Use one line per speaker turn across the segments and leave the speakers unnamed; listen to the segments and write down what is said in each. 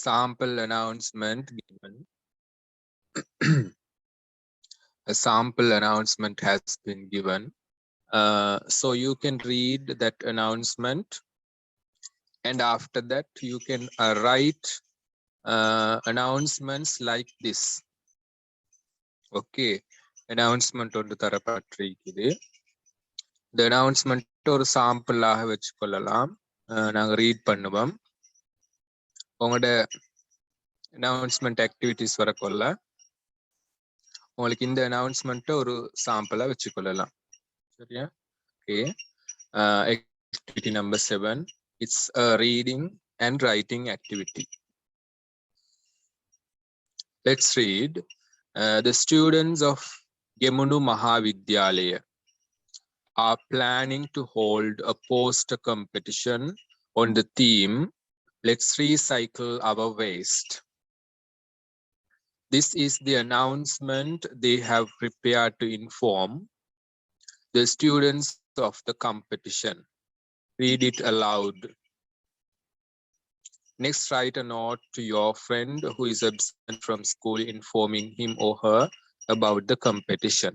sample announcement given. A sample announcement has been given. So you can read that announcement, and after that you can write announcements like this. Okay, announcement on the தரப்பட்டிருக்குது. The announcement ஒரு சாம்பிளாக வச்சுக்கொள்ளலாம். நாங்கள் read பண்ணுவோம். உங்களோட announcement activities வரக்கொள்ள உங்களுக்கு இந்த announcement ஒரு சாம்பிளா வச்சுக்கொள்ளலாம். சரியா? Okay. Activity number 7. It's a reading and writing activity. Let's read. The students of Gemunu Mahavidyalaya are planning to hold a poster competition on the theme, let's recycle our waste. This is the announcement they have prepared to inform the students of the competition. Read it aloud. Next, write a note to your friend who is absent from school, informing him or her about the competition.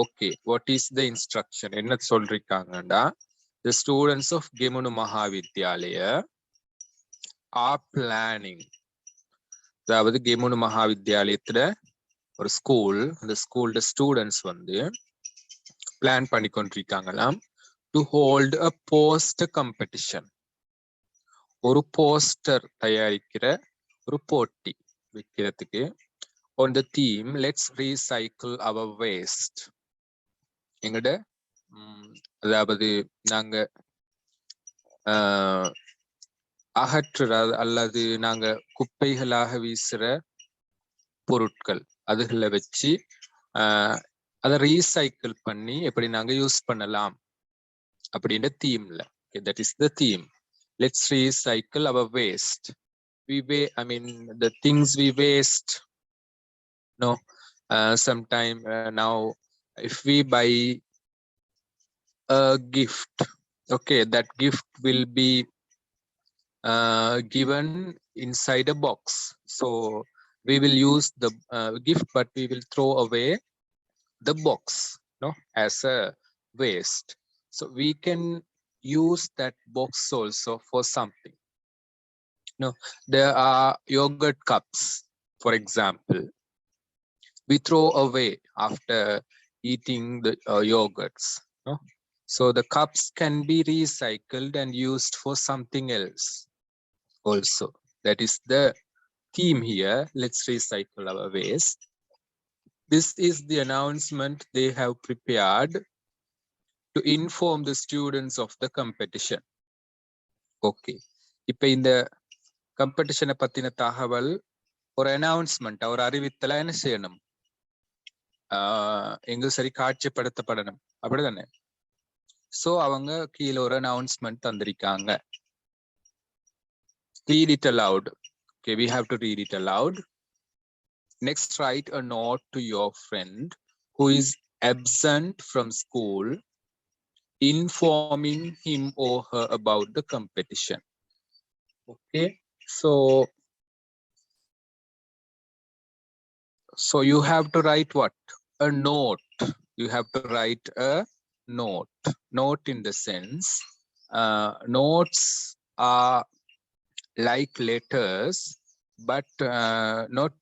Okay, what is the instruction? என்ன சொல்லிருக்காங்கடா, the students of Gemunu Mahavidyalaya are planning. அதாவது Gemunu மகாவித்யாலயத்துல ஒரு school, அந்த ஸ்கூல்ல students வந்து plan பண்ணி கொண்டிருக்காங்களாம் to hold a poster competition. ஒரு poster தயாரிக்கிற ஒரு போட்டி வைக்கிறதுக்கு. on the theme, let's recycle our waste. எங்கட அதாவது நாங்க அகற்றுற அல்லது நாங்க குப்பைகளாக வீசுற பொருட்கள் அதுகளை வச்சு அதை ரீசைக்கிள் பண்ணி எப்படி நாங்க யூஸ் பண்ணலாம் அப்படின்ற தீம்ல. that is the theme. Let's recycle our waste. I mean the things we waste. No, sometime now if we buy a gift, okay, that gift will be given inside a box. So we will use the gift, but we will throw away the box, no, as a waste. So we can use that box also for something. No, there are yogurt cups, for example. We throw away after eating the yogurts. No? So the cups can be recycled and used for something else also. That is the theme here. Let's recycle our waste. This is the announcement they have prepared to inform the students of the competition. Okay. இப்ப இந்த competition பத்தின தகவல் ஒரு announcement, ஒரு அறிவித்தல என்ன செய்யணும்? எங்க சரி காட்சிப்படுத்தப்படணும், அப்படிதானே? சோ அவங்க கீழே ஒரு announcement தந்திருக்காங்க. Read it aloud. Okay, we have to read it aloud. Next, write a note to your friend who is absent from school, informing him or her about the competition. Okay, so you have to write what? A note. You have to write a note. Note in the sense, notes are like letters, but not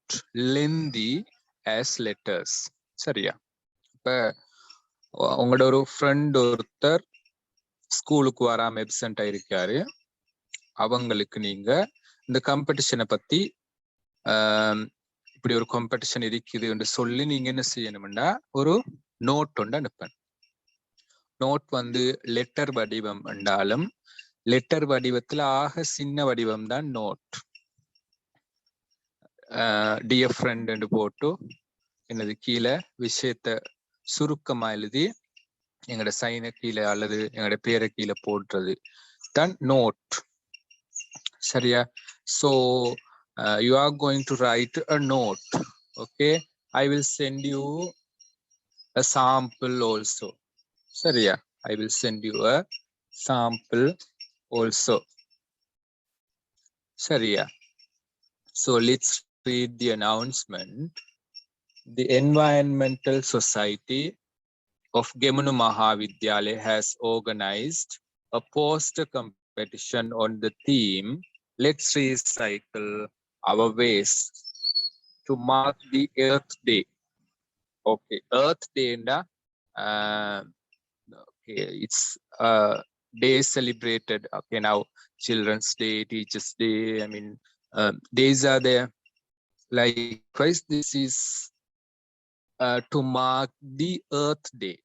lengthy as letters. சரியா? இப்ப உங்களோட ஒரு friend ஒருத்தர் ஸ்கூலுக்கு வராம எப்சென்ட் ஆயிருக்காரு. அவங்களுக்கு நீங்க இந்த காம்படிஷனை பத்தி இப்படி ஒரு காம்படிஷன் இருக்குது என்று சொல்லி நீங்க என்ன செய்யணும்னா ஒரு நோட் ஒன்று அனுப்பணும். நோட் வந்து லெட்டர் வடிவம் என்றாலும் லெட்டர் வடிவத்துல ஆக சின்ன வடிவம் தான் நோட். டியர் ஃப்ரெண்ட் என்று போட்டு என்னது கீழே விஷயத்த சுருக்கமா எழுதி எங்களோட சைனை கீழே அல்லது எங்களோட பேரை கீழே போடுறது தான் நோட். சரியா? So you are going to write a note. Okay, I will send you a sample also. சரியா? I will send you a sample also. சரியா? So let's read the announcement. The Environmental Society of Gemunu Mahavidyalaya has organized a poster competition on the theme Let's Recycle Our Waste to mark the Earth Day. Okay, Earth Day okay, it's day celebrated. Okay, now Children's Day, Teachers Day. I mean, days are there. Likewise, this is to mark the Earth Day.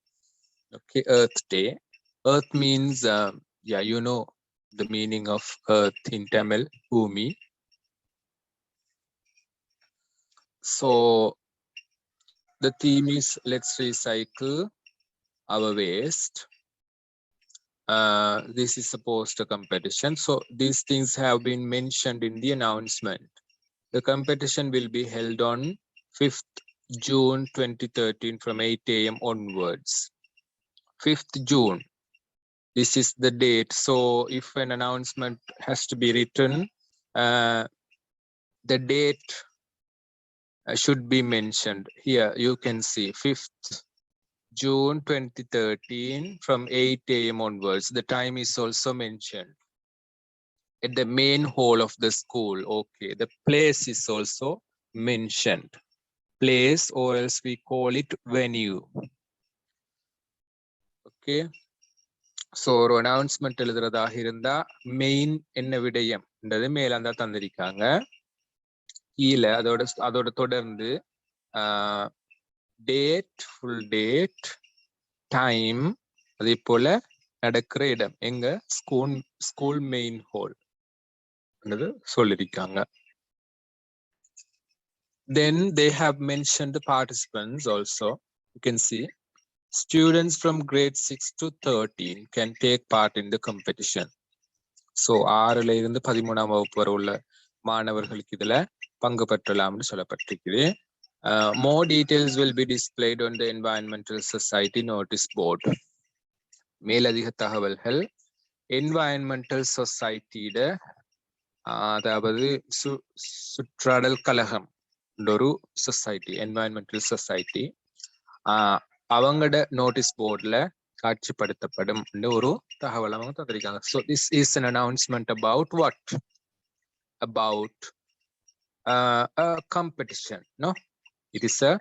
Okay, Earth Day. Earth means, yeah, you know the meaning of Earth in Tamil, Bhumi. So the theme is let's recycle our waste. This is a poster competition. So these things have been mentioned in the announcement. The competition will be held on 5th June 2013 from 8 AM onwards. 5th June. This is the date. So if an announcement has to be written, the date should be mentioned. Here you can see 5th June 2013 from 8 AM onwards. The time is also mentioned at the main hall of the school. Okay, the place is also mentioned. Place, or else we call it venue. Okay. So ஒரு announcement எழுதுறதாக இருந்தா main என்ன விடயம்ன்றது மேலாந்தா தந்திருக்காங்க. கீழே அதோட தொடர்ந்து date, full date, time, அதே போல நடக்கிற இடம் எங்க ஸ்கூல் மெயின் ஹால் சொல்லிருக்காங்க. Then they have mentioned the participants also. You can see students from grade 6 to 13 can take part in the competition. So 6ல இருந்து 13ஆம் வகுப்பு வரை உள்ள மாணவர்களுக்கு இதுல பங்கு பெற்றலாம்னு சொல்லப்பட்டிருக்குது. More details will be displayed on the Environmental Society notice board. மேலதிக தகவல்கள் என்வாயன்மெண்டல் சொசைட்டியோட அதாவது சுற்றாடல் கழகம் ஒரு சொசைட்டி, என்வாயன்மெண்டல் சொசைட்டி, அவங்களோட நோட்டீஸ் போர்ட்ல காட்சிப்படுத்தப்படும் ஒரு தகவல் அவங்க தந்திருக்காங்க. So this is an announcement about what? About a competition. No, it is a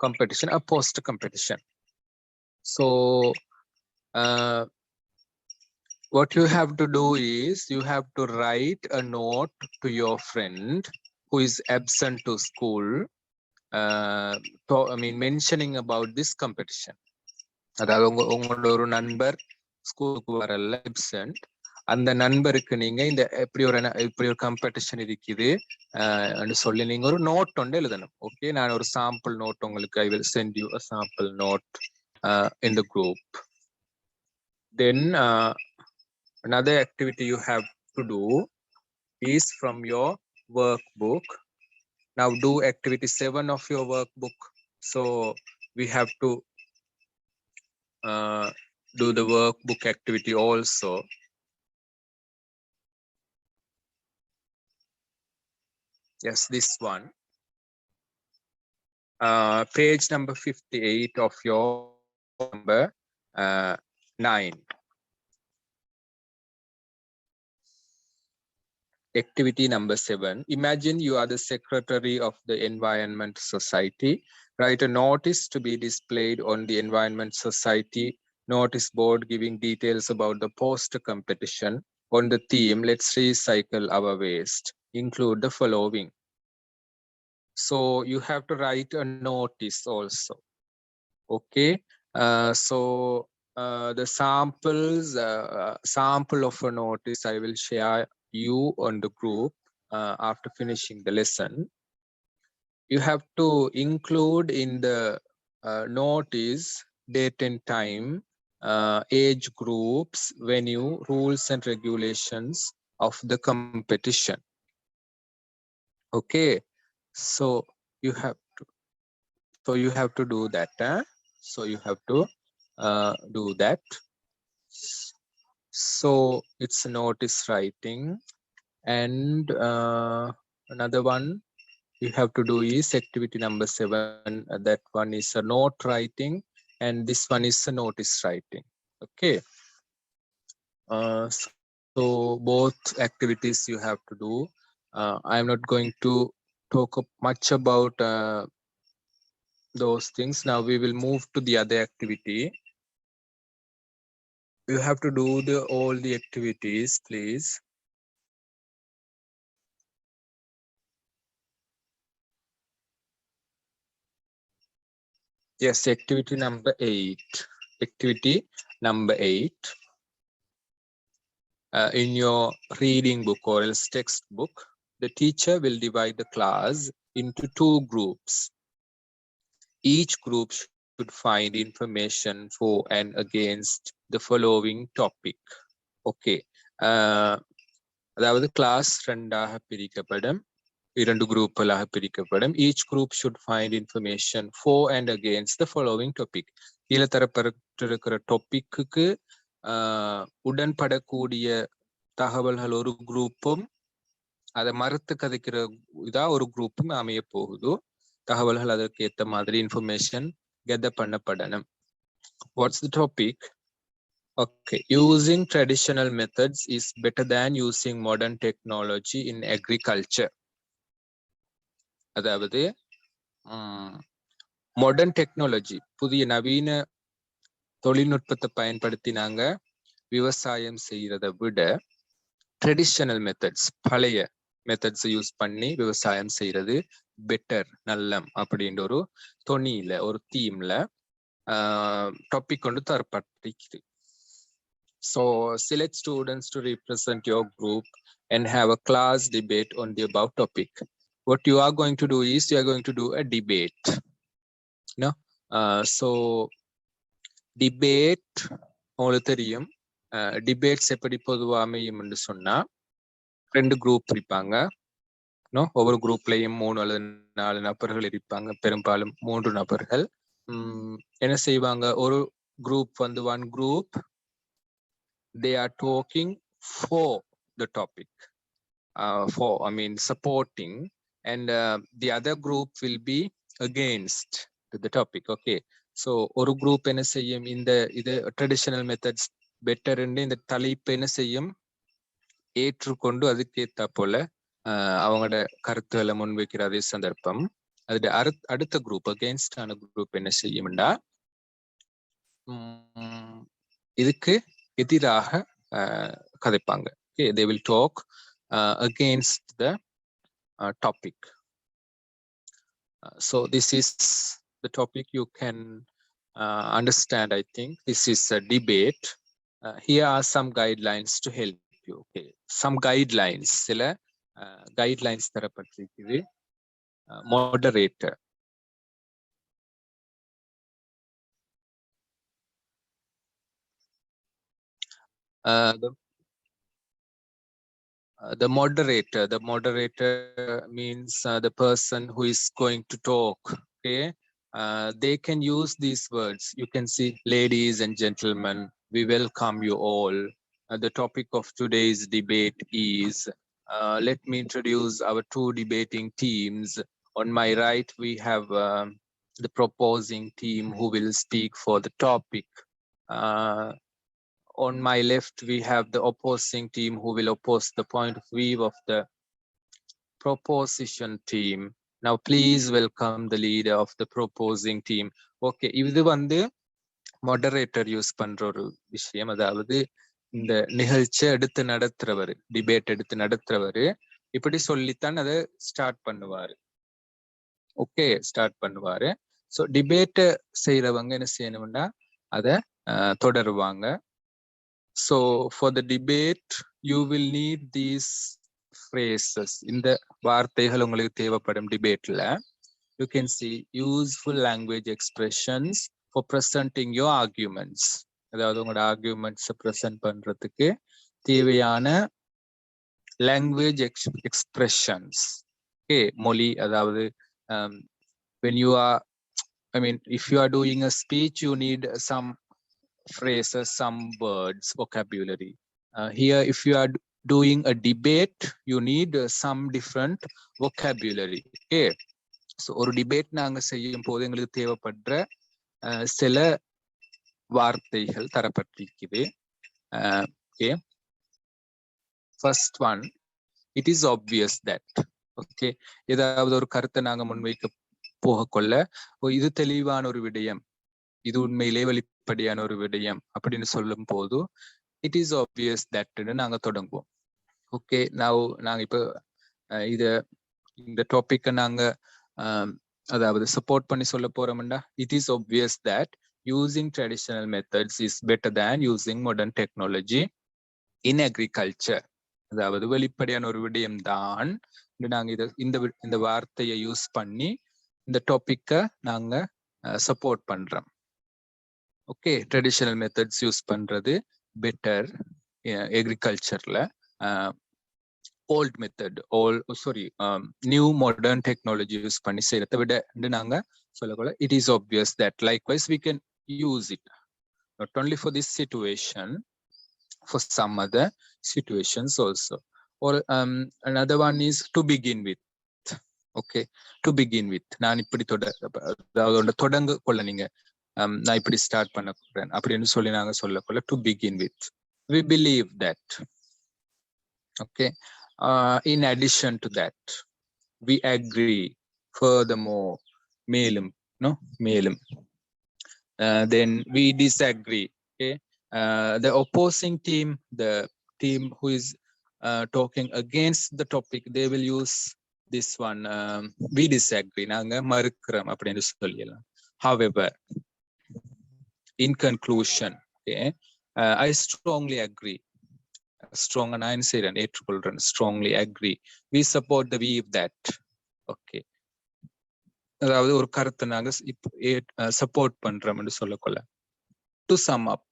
competition, a poster competition. So what you have to do is you have to write a note to your friend who is absent to school, mentioning about this competition. அதாவது உங்களோட ஒரு நண்பர் ஸ்கூலுக்கு வரல, absent, அந்த நண்பருக்கு நீங்க இந்த இப்படி ஒரு காம்படிஷன் இருக்குது சொல்லி நீங்க ஒரு நோட் ஒன்று எழுதணும். ஓகே, நான் ஒரு சாம்பிள் நோட் உங்களுக்கு I will send you a sample note in the group. Then another activity you have to do is from your workbook. Now do activity 7 of your workbook. So we have to do the workbook activity also. Yes, this one. Page number 58 of your number 9. Activity number 7. Imagine you are the secretary of the Environment Society. Write a notice to be displayed on the Environment Society notice board giving details about the poster competition on the theme Let's Recycle Our Waste. Include the following. So you have to write a notice also. Okay, so the sample of a notice I will share you on the group after finishing the lesson. You have to include in the notice date and time, age groups, venue, rules and regulations of the competition. Okay, so you have to do that. So you have to do that. So it's notice writing. And another one, you have to do is activity number 7. That one is a note writing, and this one is a notice writing. Okay. So both activities you have to do. I am not going to talk much about those things. Now we will move to the other activity. You have to do all the activities, please. Yes, activity number 8. Activity number 8. In your reading book or else textbook, the teacher will divide the class into 2 groups. Each group should find information for and against the following topic. Okay. அதாவது class 2ஆக பிரிக்கப்படும், 2 குரூப்புகளாக பிரிக்கப்படும். Each group should find information for and against the following topic. கீழே தரப்பட்டிருக்கிற டாபிக்கு உடன்படக்கூடிய தகவல்கள் ஒரு குரூப்பும், அதை மறுத்து கதைக்கிற இதா ஒரு குரூப்பும் அமைய போகுது. தகவல்கள் அதற்கு ஏற்ற மாதிரி information கெதர் பண்ணப்படணும். What's the topic? Okay, using traditional methods is better than using modern technology in agriculture. அதாவது மாடர்ன் டெக்னாலஜி, புதிய நவீன தொழில்நுட்பத்தை பயன்படுத்தி நாங்க விவசாயம் செய்யறதை விட ட்ரெடிஷனல் மெத்தட்ஸ், பழைய மெத்தட்ஸ் யூஸ் பண்ணி விவசாயம் செய்யறது பெட்டர், நல்லம் அப்படின்ற ஒரு தொனியில, ஒரு தீம்ல டாபிக் கொண்டு தரப்பட்டிருக்குது. So select students to represent your group and have a class debate on the above topic. What you are going to do is you are going to do a debate. No? So debate உங்களுக்கு தெரியும். Debates எப்படி பொதுவாக அமையும் என்று சொன்னா 2 group இருப்பாங்க. ஒவ்வொரு குரூப்லையும் 3 அல்லது 4 நபர்கள் இருப்பாங்க. பெரும்பாலும் 3 நபர்கள். என்ன செய்வாங்க, ஒரு குரூப் வந்து one group they are talking for the topic, supporting, and the other group will be against the topic. Okay, so ஒரு குரூப் என்ன செய்யும், இது ட்ரெடிஷனல் மெத்தட்ஸ் பெட்டர் என்று இந்த தலைப்பு என்ன செய்யும், ஏற்றுக்கொண்டு அதுக்கேற்ற போல அவங்களோட கருத்துக்களை முன்வைக்கிற அதே சந்தர்ப்பம் அது அடுத்த குரூப், அகெயின்ஸ்ட் ஆன குரூப் என்ன செய்யும்டா இதுக்கு எதிராக கதைப்பாங்க. Okay, they will talk against the topic. So this is the topic you can understand. I think this is a debate. Here are some guidelines to help you. Okay, some guidelines. சில guidelines தரப்பட்டிருக்குது. Moderator. The moderator means the person who is going to talk. Okay, they can use these words. You can see, ladies and gentlemen, we welcome you all. The topic of today's debate is, let me introduce our 2 debating teams. On my right we have the proposing team who will speak for the topic. On my left, we have the opposing team who will oppose the point of view of the proposition team. Now, please welcome the leader of the proposing team. Okay, இது வந்து moderator use பண்ற ஒரு விஷயம். அதாவது இந்த நிகழ்ச்சியை எடுத்து நடத்துறவர், debate எடுத்து நடத்துறவர் இப்படி சொல்லித்தான் அதை ஸ்டார்ட் பண்ணுவாரு. ஓகே, ஸ்டார்ட் பண்ணுவாரு. ஸோ டிபேட் செய்யறவங்க என்ன செய்யணும்னா அதை தொடருவாங்க. So for the debate, you will need these phrases. இந்த வார்த்தைகள் உங்களுக்கு தேவைப்படும் டிபேட்ல. You can see useful language expressions for presenting your arguments. அதாவது உங்களோட ஆர்குமெண்ட்ஸ் ப்ரெசென்ட் பண்றதுக்கு தேவையான language expressions. Okay, மொழி, அதாவது when you are, if you are doing a speech, you need some phrases, some words, vocabulary. Here, if you are doing a debate, you need some different vocabulary. Okay, so ஒரு debate நாங்க செய்யும் போது எங்களுக்கு தேவைப்படுற சில வார்த்தைகள் தரப்பட்டிருக்குது. Okay, first one, it is obvious that. Okay, ஏதாவது ஒரு கருத்தை நாங்க முன்வைக்க போக கொள்ள இது தெளிவான ஒரு விடயம், இது உண்மையிலே வெளிப்படையான ஒரு விடயம் அப்படின்னு சொல்லும் போது இட் இஸ் ஆப்வியஸ் தட்னு நாங்க தொடங்குவோம். ஓகே, நாங்க இப்போ இந்த டாபிக்கை நாங்க அதாவது சப்போர்ட் பண்ணி சொல்ல போறோம்னா, it is obvious that using traditional methods is better than using modern technology in agriculture. அதாவது வெளிப்படையான ஒரு விடயம் தான் நாங்க இந்த வார்த்தையை யூஸ் பண்ணி இந்த டாபிக்கை நாங்க சப்போர்ட் பண்றோம். ஓகே, ட்ரெடிஷனல் மெத்தட்ஸ் யூஸ் பண்றது பெட்டர் அக்ரிகல்ச்சர்ல. Old method new modern technology use பண்ணி செய்யறதை விட நாங்க சொல்லக்கூட it is obvious that likewise we can use it not only for this situation, for some other situations also. Or another one is to begin with. Okay, to begin with, நான் இப்படி தொடங்க கொள்ள நீங்க நான் இப்படி ஸ்டார்ட் பண்ண போறேன் அப்படின்னு சொல்லி நாங்க சொல்லக்கொள்ள to begin with, we believe that. Okay, in addition to that, we agree, furthermore, மேலும் then we disagree. Okay, the opposing team, the team who is talking against the topic, they will use this one, we disagree, நாங்க மறுக்கிறோம் அப்படின்னு சொல்லலாம். However, in conclusion, okay, I strongly agree. Strong and I say and ஏற்றுக்கொள்றேன், strongly agree, we support the view that. Okay, அதாவது ஒரு கருத்தை நாங்க support பண்றோம்னு சொல்லக்கொள்ள. To sum up,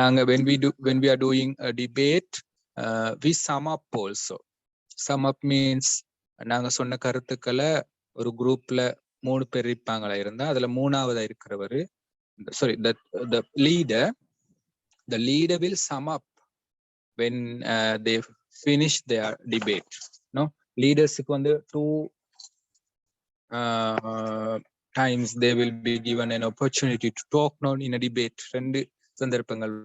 நாங்க when we are doing a debate, we sum up also. Sum up means நாங்க சொன்ன கருத்துக்களை ஒரு குரூப்ல 3 பேர் இருப்பாங்களா இருந்தா அதுல 3ஆவதா இருக்கிறவரு, sorry, the leader will sum up when they finish their debate. No, leaders க்கு வந்து 2 times they will be given an opportunity to talk now in a debate. 2 சந்தர்ப்பங்கள்.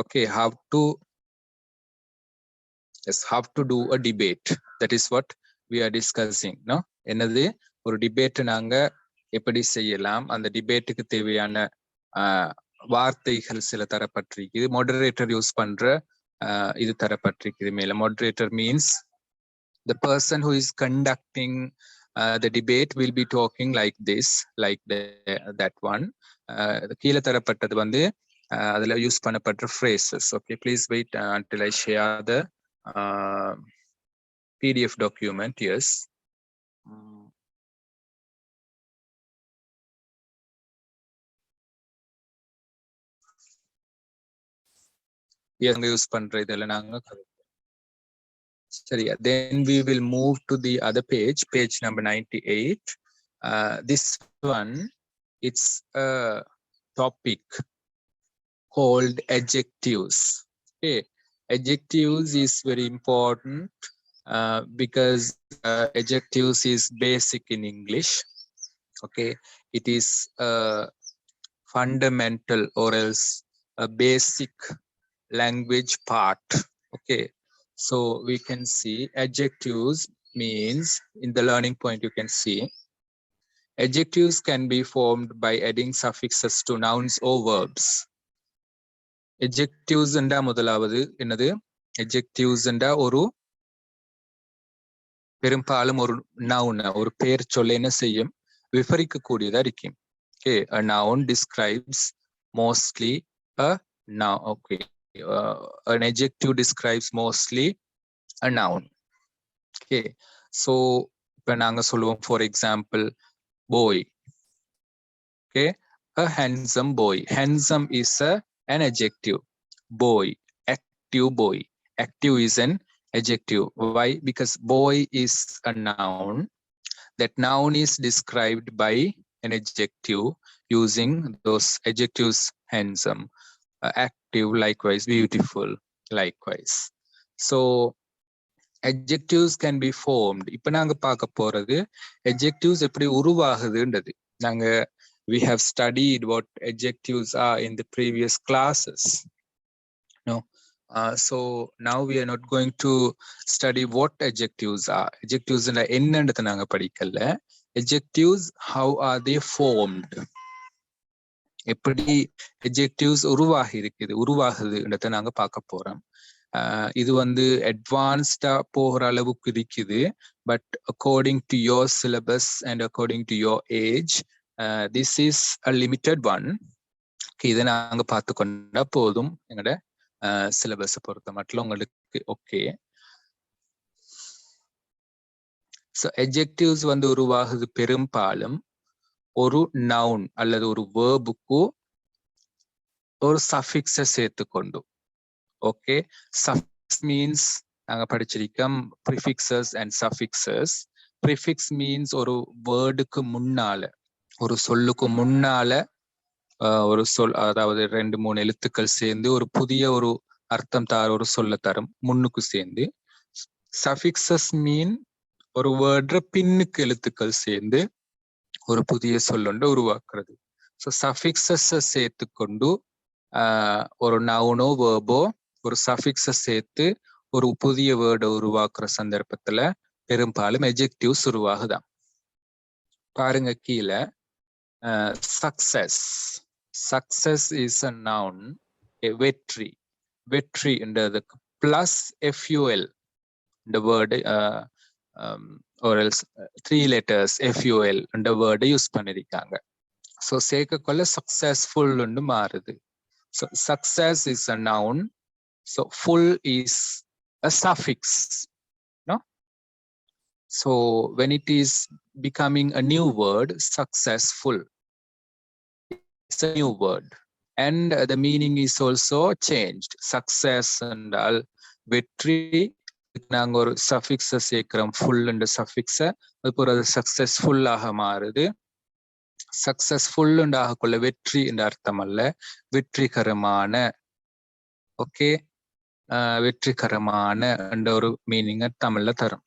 Okay, how to do a debate, that is what we are discussing. No, என்னது ஒரு debate நாங்க எப்படி செய்யலாம், அந்த டிபேட்டுக்கு தேவையான வார்த்தைகள் சில தரப்பட்டிருக்குது. மாடரேட்டர் யூஸ் பண்ற இது தரப்பட்டிருக்குது மேல. Moderator means the person who is conducting the debate will be talking like this, like that one. கீழே தரப்பட்டது வந்து அதுல யூஸ் பண்ணப்பட்ட phrases. Okay, please wait until I share the PDF document. Yes. Use பண்ற இதெல்லாம் நாங்க சரியா. Then we will move to the other page number 98. This one, it's a topic called adjectives. Okay, adjectives is very important because adjectives is basic in English. Okay, it is fundamental or else a basic language part. Okay, so we can see adjectives means, in the learning point you can see, adjectives can be formed by adding suffixes to nouns or verbs. adjectives enda முதலாவது என்னது, adjectives enda ஒரு பெரும்பாலும் ஒரு noun, ஒரு பெயர் சொல்ல என்ன செய்யும், விவரிக்க கூடியதா இருக்கும். Okay, a noun describes mostly a noun. Okay, an adjective describes mostly a noun. Okay, so இப்ப நாங்க சொல்லுவோம், for example, boy. Okay, a handsome boy. Handsome is an adjective. Boy, active boy. active is an adjective. Why? Because boy is a noun. That noun is described by an adjective using those adjectives: handsome, active, likewise beautiful, likewise. So adjectives can be formed. இப்ப நாங்க பார்க்க போறது adjectives எப்படி உருவாகுதுன்றது. நாங்க we have studied what adjectives are in the previous classes. No. So now we are not going to study what adjectives are. Adjectives என்னன்றதை நாங்க படிக்கல. Adjectives, how are they formed? எப்படி adjectives உருவாகுதுன்றதை நாங்க பார்க்க போறோம். இது வந்து அட்வான்ஸ்டா போகிற அளவுக்கு இருக்குது. But according to your syllabus and according to your age, this is a limited one. இதை நாங்க பார்த்து கொண்டா போதும். எங்களோட சிலபஸை பொறுத்த மட்டும் உங்களுக்கு ஓகே. ஸோ adjectives வந்து உருவாகுது பெரும்பாலும் ஒரு நவுன் அல்லது ஒரு வேர்புக்கு ஒரு சஃபிக்ஸை சேர்த்துக்கொண்டு. ஓகே, suffix means நாங்க படிச்சிருக்கோம் prefixes and suffixes. prefix means ஒரு வேர்டுக்கு முன்னால, ஒரு சொல்லுக்கு முன்னால ஒரு சொல், அதாவது 2-3 எழுத்துக்கள் சேர்ந்து ஒரு புதிய ஒரு அர்த்தம் தார ஒரு சொல்ல தரும் முன்னுக்கு சேர்ந்து. suffixes mean ஒரு வேர்டு பின்னுக்கு எழுத்துக்கள் சேர்ந்து ஒரு புதிய சொல்லொண்டு உருவாக்குறது. ஸோ suffixes சேர்த்து கொண்டு ஒரு நவுனோ வேர்போ ஒரு சஃபிக்ஸை சேர்த்து ஒரு புதிய வேர்டை உருவாக்குற சந்தர்ப்பத்துல பெரும்பாலும் adjectives உருவாகுதான். பாருங்க கீழே success. Success is a noun. வெற்றி, வெற்றின்றதுக்கு plus ful இந்த word or else 3 letters ful இந்த வேர்டை யூஸ் பண்ணிருக்காங்க. ஸோ சேர்க்கக்குள்ள successful மாறுது. So success is a noun. So full is a suffix, no? So when it is becoming a new word, successful, it's a new word, and the meaning is also changed. Success and all vetri நாங்க ஒரு suffix சேர்க்கிறோம், full and suffix, அதுக்கு ஒரு successful ஆக மாறுது. successful ஆகக்குள்ள வெற்றி என்ற அர்த்தம் அல்ல, வெற்றிகரமான. ஓகே, வெற்றிகரமான என்ற ஒரு மீனிங் தமிழ்ல தரும்.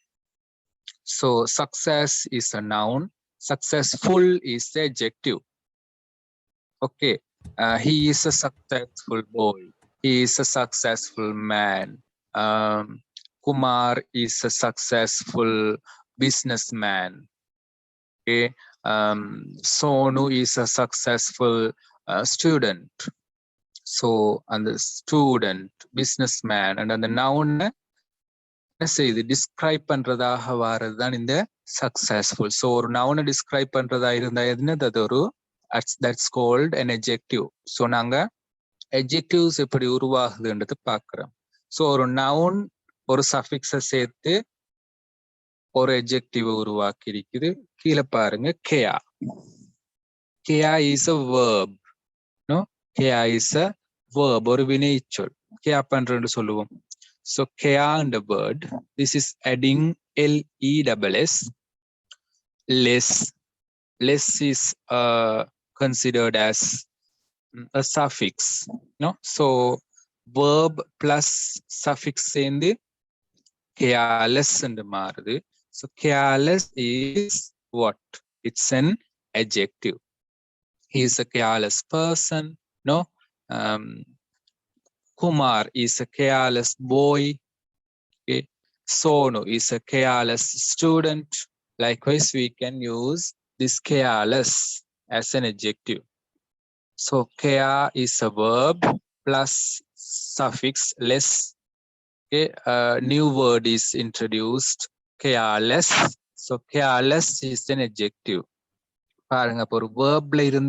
So success is a noun, successful is the adjective. Okay, he is a successful boy, he is a successful man. Kumar is a successful businessman. Okay, Sonu is a successful student. So அந்த student, businessman and அந்த நவுனை என்ன செய்யுது, describe பண்றதாக வர்றதுதான் இந்த successful. So ஒரு நவுனை describe பண்றதா இருந்தா எதுனது, அது ஒரு that's called an adjective. So நாங்க adjectives எப்படி உருவாகுதுன்றது பார்க்கிறோம். ஸோ ஒரு நவுன் ஒரு சஃபிக்ஸை சேர்த்து ஒரு adjective உருவாக்கி இருக்குது. கீழே பாருங்க, கேயா. கேயா இஸ் a verb. no, கேயா இஸ் a verb, ஒரு வினைச்சொல். கேயா பண்றேன்னு சொல்லுவோம். So Keya and a word, this is adding less. Less is considered as a suffix, no? So verb plus suffix சேர்ந்து careless and மாறுது. So careless is what? It's an adjective. He is a careless person, no? Kumar is a careless boy. Okay. Sonu is a careless student. Likewise, we can use this careless as an adjective. So care is a verb plus suffix less. Okay, a new word is introduced, careless. So careless is an adjective. பாருங்க, ஒரு verbல இருந்து